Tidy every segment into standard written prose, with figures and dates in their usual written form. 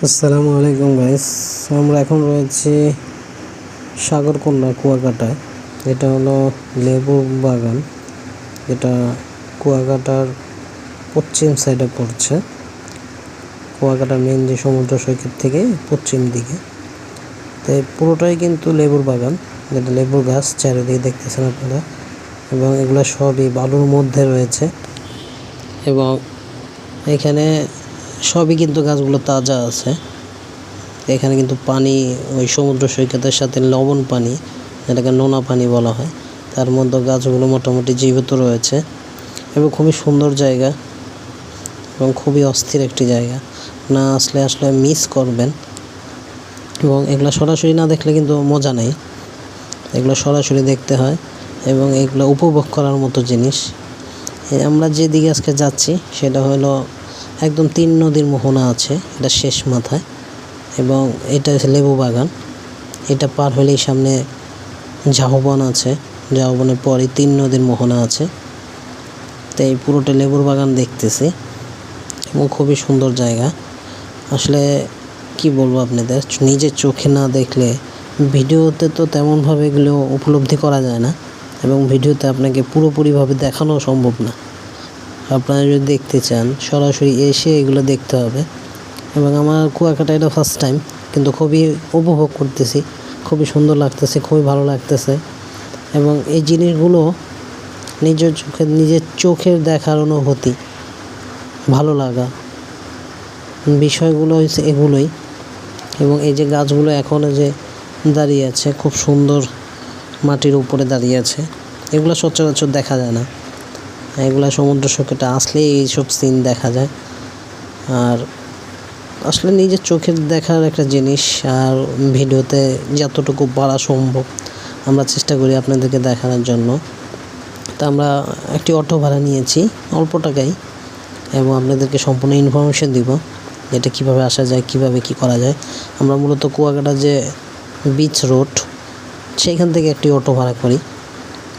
আসসালামু আলাইকুম গাইস, আমরা এখন রয়েছি সাগরকন্যা কুয়াকাটায়। এটা হলো লেবু বাগান, এটা কুয়াকাটার পশ্চিম সাইডে পড়ছে। কুয়াকাটার মেন যে সমুদ্র সৈকত থেকে পশ্চিম দিকে, তো পুরোটাই কিন্তু লেবুর বাগান, যেটা লেবুর গাছ চারিদিকে দেখতেছেন আপনারা, এবং এগুলো সবই বালুর মধ্যে রয়েছে। এবং এখানে সবই কিন্তু গাছগুলো তাজা আছে। এখানে কিন্তু পানি ওই সমুদ্র সৈকতের সাথে লবণ পানি, যেটাকে নোনা পানি বলা হয়, তার মধ্যে গাছগুলো মোটামুটি জীবিত রয়েছে এবং খুবই সুন্দর জায়গা এবং খুবই অস্থির একটি জায়গা। না আসলে মিস করবেন। এবং এগুলো সরাসরি না দেখলে কিন্তু মজা নেই, এগুলো সরাসরি দেখতে হয় এবং এগুলো উপভোগ করার মতো জিনিস। আমরা যেদিকে আজকে যাচ্ছি সেটা হলো একদম 3 নদীর মোহনা আছে, এটা শেষ মাথায়, এবং এটা হচ্ছে লেবু বাগান। এটা পার হলেই সামনে ঝাউবন আছে, ঝাউবনের পরে 3 নদীর মোহনা আছে। তো এই পুরোটা লেবুর বাগান দেখতেছি এবং খুবই সুন্দর জায়গা। আসলে কি বলবো আপনাদের, নিজের চোখে না দেখলে ভিডিওতে তো তেমনভাবে এগুলো উপলব্ধি করা যায় না, এবং ভিডিওতে আপনাকে পুরোপুরিভাবে দেখানো সম্ভব না। আপনারা যদি দেখতে চান সরাসরি এসে এগুলো দেখতে হবে। এবং আমার কুয়াকাটা এটা ফার্স্ট টাইম, কিন্তু খুবই উপভোগ করতেছি, খুবই সুন্দর লাগতেছে, খুবই ভালো লাগতেছে। এবং এই জিনিসগুলো নিজের চোখের দেখার অনুভূতি, ভালো লাগা বিষয়গুলো হচ্ছে এগুলোই। এবং এই যে গাছগুলো এখনও যে দাঁড়িয়ে আছে, খুব সুন্দর মাটির উপরে দাঁড়িয়ে আছে, এগুলো সচরাচর দেখা যায় না। এগুলো সমুদ্র সৈকতে আসলেই এইসব সিন দেখা যায়। আর আসলে নিজের চোখের দেখার একটা জিনিস, আর ভিডিওতে যতটুকু পারা সম্ভব আমরা চেষ্টা করি আপনাদেরকে দেখানোর জন্য। তা আমরা একটি অটো ভাড়া নিয়েছি অল্প টাকায়, এবং আপনাদেরকে সম্পূর্ণ ইনফরমেশন দিব এটা কিভাবে আসা যায়, কিভাবে কি করা যায়। আমরা মূলত কুয়াকাটা যে বিচ রোড, সেইখান থেকে একটি অটো ভাড়া করি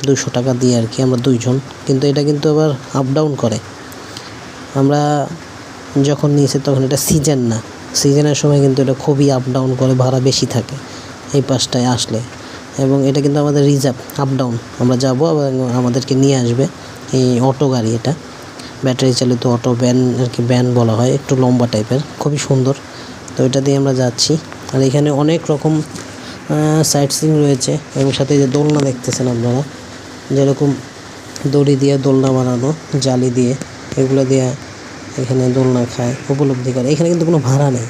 200 টাকা দিয়ে আর কি, আমরা 2 জন। কিন্তু এটা কিন্তু আবার আপ ডাউন করে। আমরা যখন নিয়েছি তখন এটা সিজন না, সিজনের সময় কিন্তু এটা খুবই আপ ডাউন করে, ভাড়া বেশি থাকে এই পাশটায় আসলে। এবং এটা কিন্তু আমাদের রিজার্ভ, আপ ডাউন আমরা যাব এবং আমাদেরকে নিয়ে আসবে এই অটো গাড়ি। এটা ব্যাটারি চালিত অটো, ভ্যান আর কি, ভ্যান বলা হয়, একটু লম্বা টাইপের, খুবই সুন্দর। তো এটা দিয়ে আমরা যাচ্ছি। আর এখানে অনেক রকম সাইট সিন রয়েছে, এবং সাথে যে দোলনা দেখতেছেন আপনারা, যেরকম দড়ি দিয়ে দোলনা বানানো, জালি দিয়ে, এগুলো দিয়ে এখানে দোলনা খায়, উপলব্ধি করে। এখানে কিন্তু কোনো ভাড়া নেই।